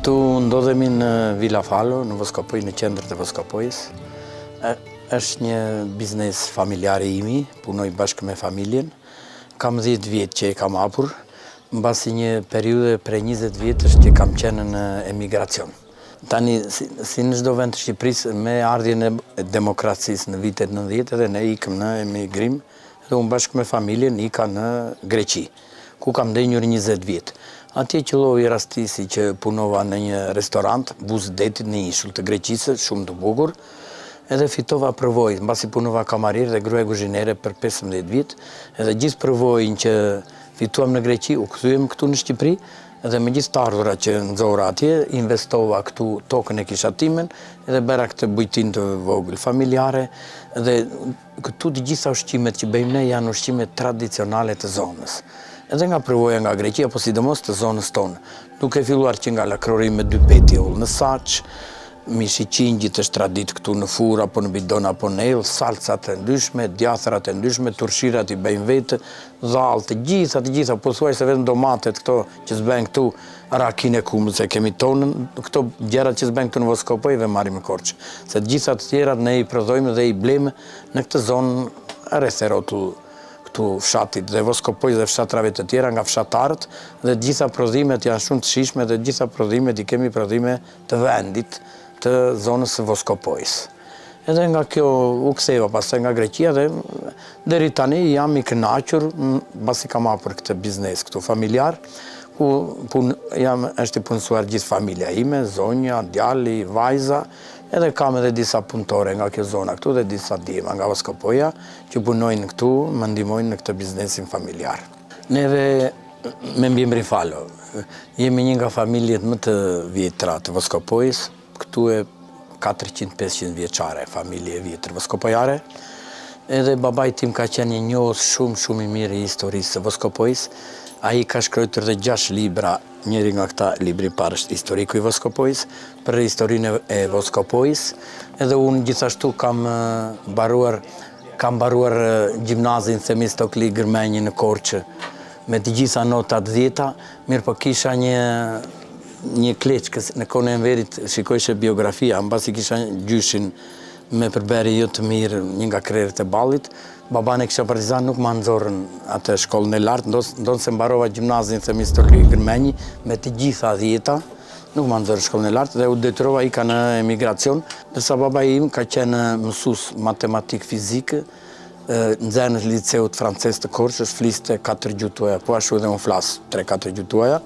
Këtu ndodhemi në Villa Falo, në Voskopoj, në qendër të Voskopojës. Është një biznes familjare imi, punoj bashkë me familjen. Kam 10 vjetë që e kam hapur, mbasi një periudhe prej 20 vjetësh që kam qenë në emigracion. Tani, si në çdo vend të Shqipërisë, me ardhjen e demokracisë në vitet 90 edhe ne ikëm në emigrim, edhe unë bashkë me familjen ika në Greqi, ku kam ndenjur 20 vjetë. Atje qëlloi rastisi që punova në një restorant, Buzë Detit në ishull të Greqisë, shumë të bukur, edhe fitova përvojë, mbasi punova kamarier dhe gruaja kuzhinere për 15 vjet, edhe gjithë përvojën që fituam në Greqi, u kthyem këtu në Shqipëri, edhe me gjithë të ardhurat që nxora atje, investova këtu tokën e kisha timen, edhe bëra këtë bujtin të vogël familjare, edhe këtu të gjitha ushqimet që bëjmë ne janë ushqimet tradicionale të zonës. Edhe nga përvoja nga Greqia, po sidomos të zonës tonë, duke filluar që nga lakrori me 2 peti ullë në saç, mishi qingjit është tradit këtu në fur, apo në bidon, apo në ellë, salcat e ndryshme, djathrat e ndryshme, turshirat i bëjmë vetë, dhallë, të gjitha, po thuaj se vetëm domatet këto që s'bën këtu, rakin e kumës e kemi tonën, këto gjerat që s'bën këtu në Voskopoj dhe marrim në Korçë. Se të gjitha të tjerat ne i prodhojmë dhe i blejmë në këtë zonë rreth e rrotull këtu fshatit dhe Voskopoj dhe fshatrave të tjera nga fshatarët, dhe gjitha prodhimet janë shumë të shishme dhe gjitha prodhimet i kemi prodhime të vendit të zonës së Voskopojës. Edhe nga kjo u ktheva pastaj nga Greqia dhe deri tani jam i kënaqur, mbasi kam hapur këtë biznes këtu familjar, ku është i punësuar gjithë familja ime, zonja, djali, vajza, edhe kam edhe disa punëtore nga kjo zona këtu dhe disa djema nga Voskopoja që punojnë këtu, më ndihmojnë në këtë biznesin familjar. Neve me mbiemri Falo, jemi një nga familjet më të vjetra të Voskopojës, këtu e 400-500 vjeçare, familje e vjetër voskopojare, edhe babaj tim ka qenë një njohës shumë i mirë i historisë së Voskopojës. Ai ka shkruar 6 libra, njëri nga këta libri parë është Historiku i Voskopojës, për historinë e Voskopojës, edhe unë gjithashtu kam mbaruar gjimnazin Themistokli Gërmenji në Korçë, me të gjitha notat 10, mirë po kisha një kleç, në kohën e Enverit shikojshe biografia, mbasi kisha gjyshin me përberi jo të mirë, një nga krerët e ballit, baban e kisha partizan nuk ma nxorën atë shkollën e lartë, ndonë se mbarova gjimnazin Themistokli Gërmenji me të gjitha 10, nuk ma nxorën shkollën e lartë dhe u detyrova ika në emigracion, dërsa baba im ka qenë mësues matematik fizikë, nxënës liceut frances të Korçës, fliste 4 gjuhë tuaja, po ashtu edhe unë flas 3-4 gjuhë tuaja,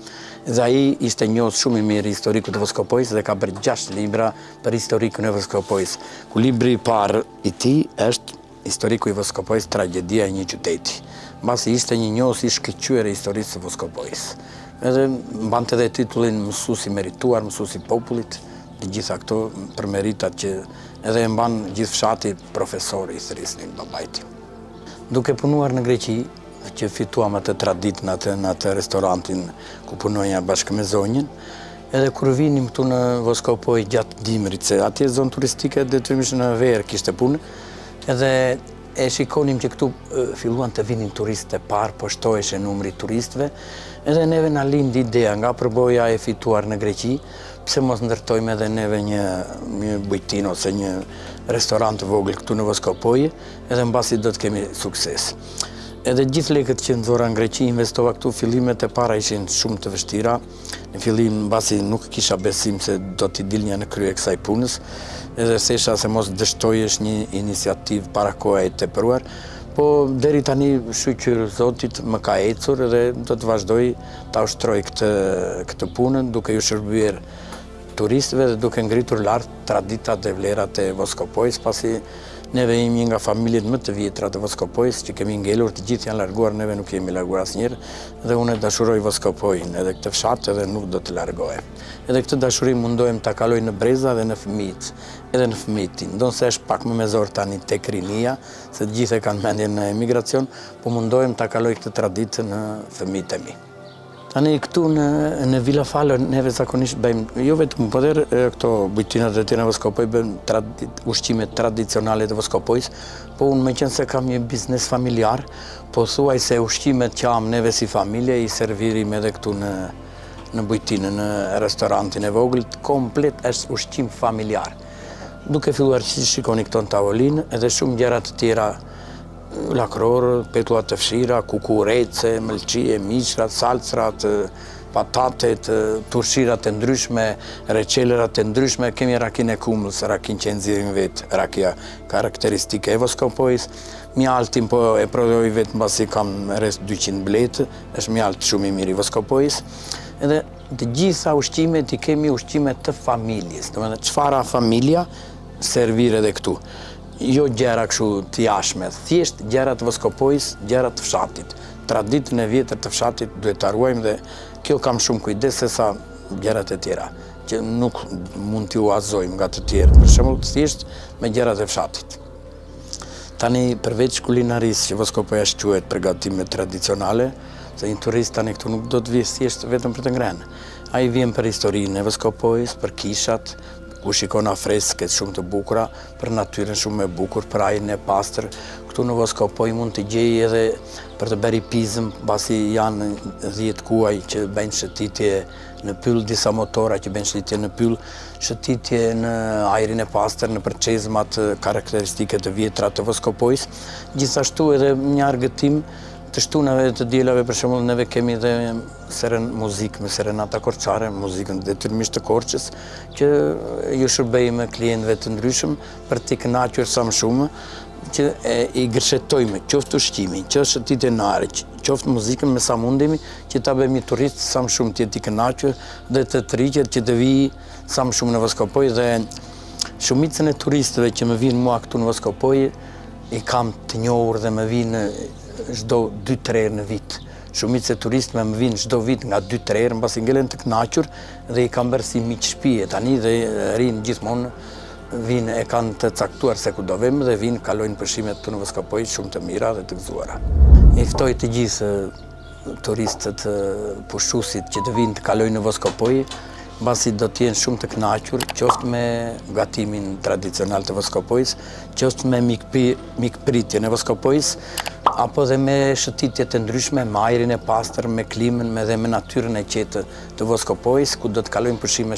dhe ai ishte njohës shumë i mirë i historikut të Voskopojës dhe ka bërë 6 libra për historikun e Voskopojës, ku libri i parë i tij është Historiku i Voskopojës, tragedia e një qyteti. Mbasi ishte një njohës i shkëlqyer e historisë së Voskopojës. Edhe mbante edhe titullin mësues i merituar, mësues i popullit, të gjitha këto për meritat që edhe e mban gjithë fshati profesori i thrisnin babait. Duke punuar në Greqi, që fituam atë tradit në atë restorantin ku punoja bashkë me zonjën, edhe kur vinim këtu në Voskopoj gjatë dimrit, se atje zonë turistike detyrimisht në verë kishte punë, edhe e shikonim që këtu filluan të vinin turistë e parë, po shtoheshe numri turistëve, edhe neve na lindi ideja nga përvoja e fituar në Greqi, pse mos ndërtojmë edhe neve një bujtin ose një restorant të vogël këtu në Voskopoj, edhe mbasi do të kemi sukses. Edhe gjithë lekët që nxora në Greqi investova këtu, fillimet e para ishin shumë të vështira. Në fillim mbasi nuk kisha besim se do t'i dilnja në krye kësaj punës, edhe thesha se mos dështojesh një iniciativë para kohë e tepruar, po deri tani shqyr Zotit më ka ecur edhe do të vazhdoj ta ushtroj këtë punën duke ju shërbyer turistëve dhe duke ngritur lart traditat dhe vlerat e Voskopojës, pasi neve jemi nga familjet më të vjetra të Voskopojës që kemi ngelur, të gjithë janë larguar, neve nuk jemi larguar asnjëherë, dhe unë dashuroj Voskopojën, edhe këtë fshat edhe nuk do të largohem. Edhe këtë dashuri mundohem ta kaloj në breza dhe në fëmijët, edhe në fëmijët. Ndonë se është pak më me zor tani tek rinia, se të gjithë e kanë mendjen në emigracion, po mundohem ta kaloj këtë traditë në fëmijët e mi. Tani këtu në Villa Falo neve zakonisht bëjmë, jo vetëm po edhe këto bujtinat e tjera në Voskopoj, bëjmë ushqimet tradicionale të Voskopojës, po unë me qenë se kam një biznes familjar, po thuaj se ushqimet që am neve si familje i servirim edhe këtu në bujtinë, në restorantin e vogël, komplet është ushqim familjar. Duke filluar që shikoni këto në tavolinë, edhe shumë gjëra të tjera, lakror, petullat të fshira, kukurece, mëlçie, mishrat, salcrat, patatet, turshirat e ndryshme, reçelerat e ndryshme, kemi rakin e kumës, rakin që nxjerrim vetë, rakia karakteristike e Voskopojës, mjaltin po e prodhoj vetë mbasi kam rreth 200 bletë, është mjalt shumë i mirë i Voskopojës, edhe të gjitha ushqimet i kemi ushqimet të familjes, domethënë çfarë familja servir edhe këtu. Jo gjëra kështu të jashtme, thjesht gjëra të Voskopojës, gjëra të fshatit. Traditën e vjetër të fshatit duhet ta ruajmë dhe kjo kam shumë kujdes sesa gjërat e tjera, që nuk mund t'i uazojmë nga të tjerë, për shembull thjesht me gjërat e fshatit. Tani përveç kulinarisë që Voskopoja quhet përgatime tradicionale, se një turist tani këtu nuk do të vijë thjesht vetëm për të ngrënë. Ai vjen për historinë e Voskopojës, për kishat, ku shikon afresket shumë të bukura, për natyrën shumë e bukur, për ajrin e pastër. Këtu në Voskopojë mund të gjej edhe për të bërë pizëm, pasi janë 10 kuaj që bëjnë shëtitje në pyll, disa motora që bëjnë shëtitje në pyll, shëtitje në ajrin e pastër, në përçezmat karakteristike të vjetra të Voskopojës. Gjithashtu edhe një argëtim të shtunave të dielave, për shembull, neve kemi dhe muzikë me serenata korçare, muzikën detyrimisht të Korçës, që ju shërbejmë klientëve të ndryshëm për t'i kënaqur sa më shumë, që i gërshetojmë qoftë ushqimin, qoftë shëtitjen në ajër, qoftë muzikën me sa mundemi, që ta bëjmë turist sa më shumë të jetë i kënaqur dhe të tërhiqet që të vijë sa më shumë në Voskopojë, dhe shumicën e turistëve që më vinë mua këtu në Voskopojë i kam të njohur dhe më vinë çdo 2-3 herë në vit. Shumica e turistëve më vinë çdo vit nga 2-3 herë, mbasi ngelen të kënaqur dhe i kam bërë si miq shtëpie tani dhe rinë gjithmonë vinë, e kanë të caktuar se ku do vëmë dhe vinë, kalojnë pushimet këtu në Voskopojë shumë të mira dhe të gëzuara. I ftoj të gjithë turistët pushuesit që të vinë të kalojnë në Voskopojë, mbasi do të jenë shumë të kënaqur, qoftë me gatimin tradicional të Voskopojës, qoftë me mikpritjen e Voskopojës, apo dhe me shëtitje të ndryshme, me ajrin e pastër, me klimën, dhe me natyrën e qetë të Voskopojës, ku do të kalojnë pushime